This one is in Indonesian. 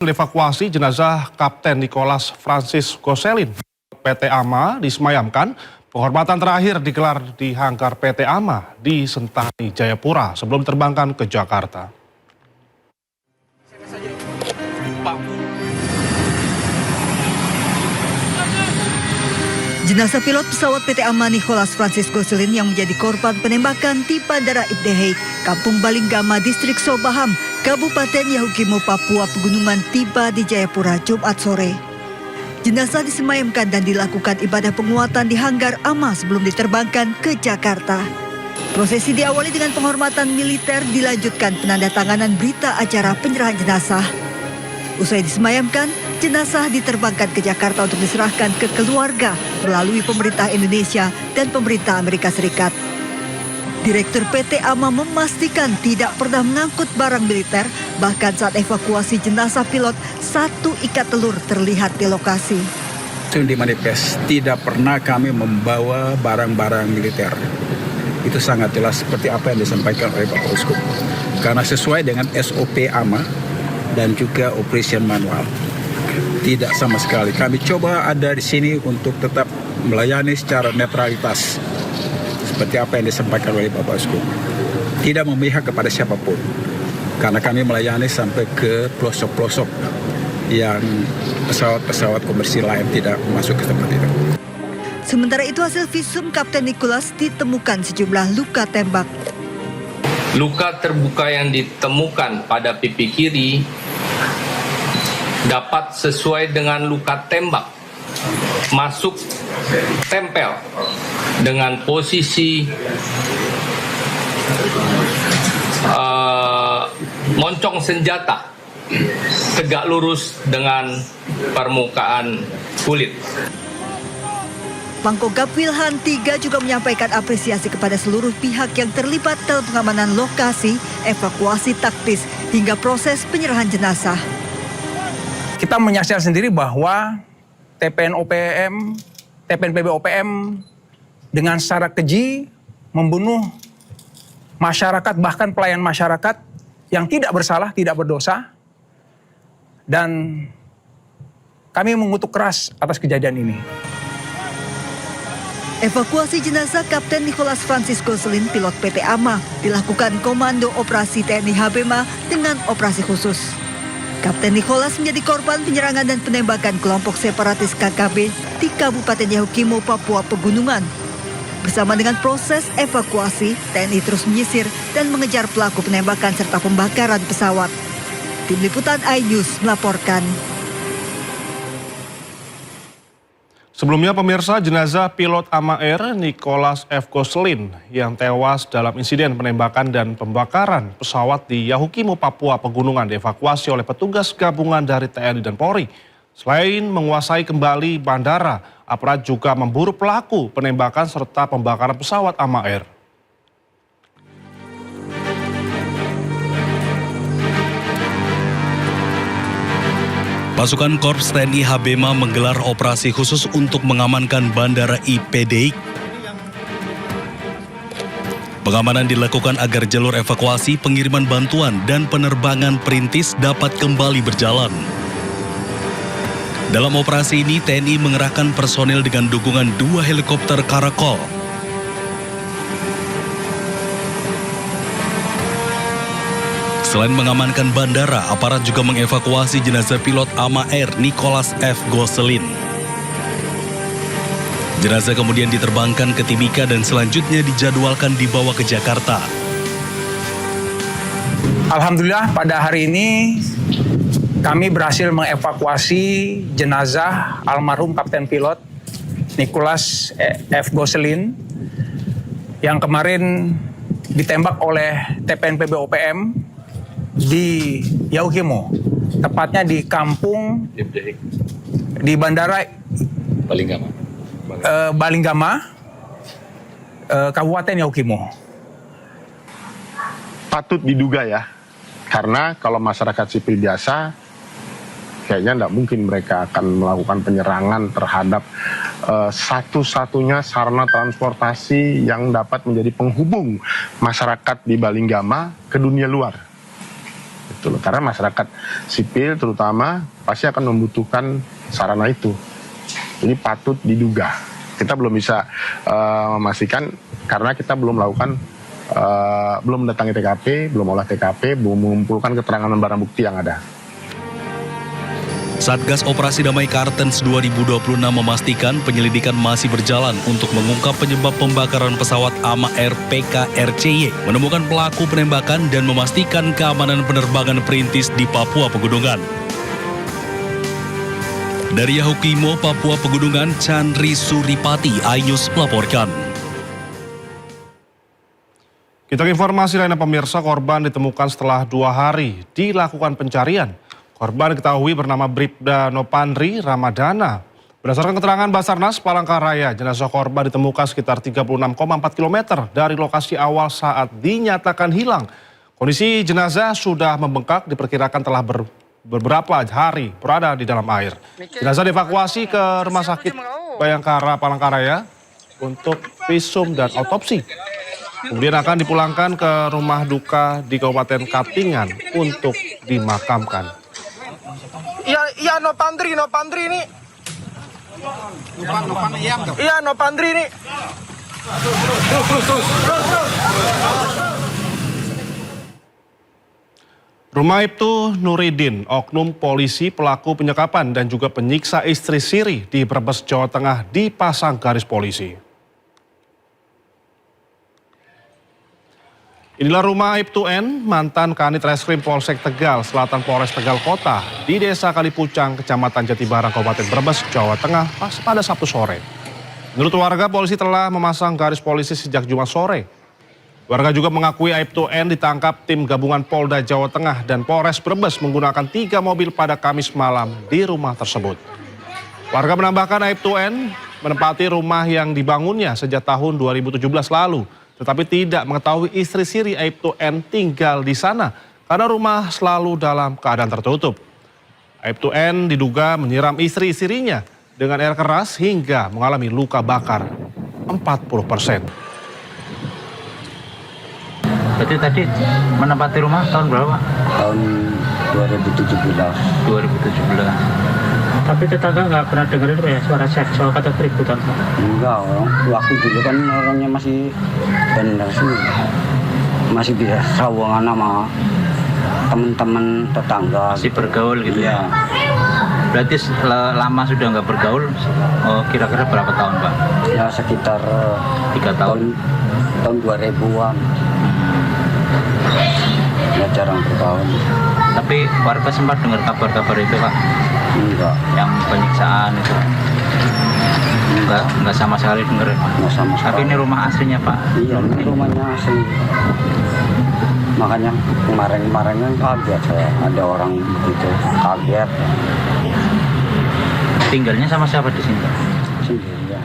Evakuasi jenazah Kapten Nicholas Francis Gosselin PT AMA disemayamkan. Penghormatan terakhir digelar di hanggar PT AMA di Sentani, Jayapura sebelum diterbangkan ke Jakarta. Jenazah pilot pesawat PT AMA Nicholas Francis Gosselin yang menjadi korban penembakan di Bandara Ibdehei, Kampung Balinggama, Distrik Sobaham, Kabupaten Yahukimo, Papua Pegunungan tiba di Jayapura Jumat sore. Jenazah disemayamkan dan dilakukan ibadah penguatan di hanggar AMA sebelum diterbangkan ke Jakarta. Prosesi diawali dengan penghormatan militer, dilanjutkan penandatanganan berita acara penyerahan jenazah. Usai disemayamkan, jenazah diterbangkan ke Jakarta untuk diserahkan ke keluarga melalui pemerintah Indonesia dan pemerintah Amerika Serikat. Direktur PT AMA memastikan tidak pernah mengangkut barang militer, bahkan saat evakuasi jenazah pilot, satu ikat telur terlihat di lokasi. Di manifest, tidak pernah kami membawa barang-barang militer. Itu sangat jelas seperti apa yang disampaikan oleh Bapak Uskup. Karena sesuai dengan SOP AMA dan juga operation manual. Tidak sama sekali. Kami coba ada di sini untuk tetap melayani secara netralitas. Seperti apa yang disampaikan oleh Bapak Uskup. Tidak memihak kepada siapapun. Karena kami melayani sampai ke pelosok-pelosok yang pesawat-pesawat komersil lain tidak masuk ke tempat itu. Sementara itu hasil visum Kapten Nicholas ditemukan sejumlah luka tembak. Luka terbuka yang ditemukan pada pipi kiri dapat sesuai dengan luka tembak masuk tempel dengan posisi moncong senjata tegak lurus dengan permukaan kulit. Pangkogap Wilhan III juga menyampaikan apresiasi kepada seluruh pihak yang terlibat dalam pengamanan lokasi, evakuasi taktis, hingga proses penyerahan jenazah. Kita menyaksikan sendiri bahwa TPNPB OPM dengan secara keji membunuh masyarakat, bahkan pelayan masyarakat yang tidak bersalah, tidak berdosa. Dan kami mengutuk keras atas kejadian ini. Evakuasi jenazah Kapten Nicholas Francis Gosselin, pilot PT AMA, dilakukan Komando Operasi TNI HBMA dengan operasi khusus. Kapten Nicholas menjadi korban penyerangan dan penembakan kelompok separatis KKB di Kabupaten Yahukimo, Papua Pegunungan. Bersama dengan proses evakuasi, TNI terus menyisir dan mengejar pelaku penembakan serta pembakaran pesawat. Tim Liputan iNews melaporkan. Sebelumnya pemirsa, jenazah pilot AMA Air Nicholas F. Gosselin yang tewas dalam insiden penembakan dan pembakaran pesawat di Yahukimo, Papua Pegunungan dievakuasi oleh petugas gabungan dari TNI dan Polri. Selain menguasai kembali bandara, aparat juga memburu pelaku penembakan serta pembakaran pesawat AMA Air. Pasukan Korps TNI HBMA menggelar operasi khusus untuk mengamankan Bandara Ibdehei. Pengamanan dilakukan agar jalur evakuasi, pengiriman bantuan, dan penerbangan perintis dapat kembali berjalan. Dalam operasi ini, TNI mengerahkan personel dengan dukungan 2 helikopter Karakol. Selain mengamankan bandara, aparat juga mengevakuasi jenazah pilot AMA Air Nicholas F. Gosselin. Jenazah kemudian diterbangkan ke Timika dan selanjutnya dijadwalkan dibawa ke Jakarta. Alhamdulillah pada hari ini kami berhasil mengevakuasi jenazah almarhum Kapten Pilot Nicholas F. Gosselin yang kemarin ditembak oleh TPNPB OPM di Yahukimo, tepatnya di kampung di Bandara Balinggama, Kabupaten Yahukimo. Patut diduga ya, karena kalau masyarakat sipil biasa, kayaknya tidak mungkin mereka akan melakukan penyerangan terhadap satu-satunya sarana transportasi yang dapat menjadi penghubung masyarakat di Balinggama ke dunia luar. gitu loh. Karena masyarakat sipil terutama pasti akan membutuhkan sarana itu. Ini patut diduga. Kita belum bisa memastikan karena kita belum melakukan, belum mendatangi TKP, belum olah TKP, belum mengumpulkan keterangan dan barang bukti yang ada. Satgas Operasi Damai Kartens 2026 memastikan penyelidikan masih berjalan untuk mengungkap penyebab pembakaran pesawat AMA Air PKRCY, menemukan pelaku penembakan dan memastikan keamanan penerbangan perintis di Papua Pegunungan. Dari Yahukimo, Papua Pegunungan, Chandri Suripati, iNews melaporkan. Kita ke informasi lainnya pemirsa, korban ditemukan setelah 2 hari dilakukan pencarian. Korban diketahui bernama Bribda Nopandri Ramadana. Berdasarkan keterangan Basarnas Palangkaraya, jenazah korban ditemukan sekitar 36,4 km dari lokasi awal saat dinyatakan hilang. Kondisi jenazah sudah membengkak, diperkirakan telah beberapa hari berada di dalam air. Jenazah dievakuasi ke Rumah Sakit Bayangkara Palangkaraya untuk visum dan otopsi. Kemudian akan dipulangkan ke rumah duka di Kabupaten Katingan untuk dimakamkan. Iya Nopandri ini. Iya Nopandri ini. Rumah Ibtu Nuridin, oknum polisi pelaku penyekapan dan juga penyiksa istri siri di Brebes, Jawa Tengah dipasang garis polisi. Inilah rumah Ibtu N, mantan Kanit Reskrim Polsek Tegal, Selatan Polres Tegal Kota, di Desa Kalipucang, Kecamatan Jatibarang, Kabupaten Brebes, Jawa Tengah, pada Sabtu sore. Menurut warga, polisi telah memasang garis polisi sejak Jumat sore. Warga juga mengakui Ibtu N ditangkap tim gabungan Polda Jawa Tengah dan Polres Brebes menggunakan 3 mobil pada Kamis malam di rumah tersebut. Warga menambahkan Ibtu N menempati rumah yang dibangunnya sejak tahun 2017 lalu, tetapi tidak mengetahui istri siri Ibtu N tinggal di sana karena rumah selalu dalam keadaan tertutup. Ibtu N diduga menyiram istri-istrinya dengan air keras hingga mengalami luka bakar 40%. Berarti tadi menempati rumah tahun berapa? Tahun 2017. 2017. Tapi tetangga nggak pernah dengerin ya suara seksual atau keributan? Enggak, waktu dulu kan orangnya masih benar sih, masih bisa sawangan sama teman-teman tetangga. Masih bergaul gitu ya? Berarti lama sudah nggak bergaul, kira-kira berapa tahun Pak? Ya sekitar 3 tahun. Tahun 2000-an. Ya jarang bergaul. Tapi warga sempat dengar kabar-kabar itu Pak? Enggak. Yang penyiksaan itu? Enggak sama sekali dengar. Enggak sama sekali. Tapi ini rumah aslinya Pak? Iya, ini rumahnya asli. Makanya kemarin-kemarin kan kaget saya, ada orang begitu, kaget. Tinggalnya sama siapa di sini? Sendiri ya.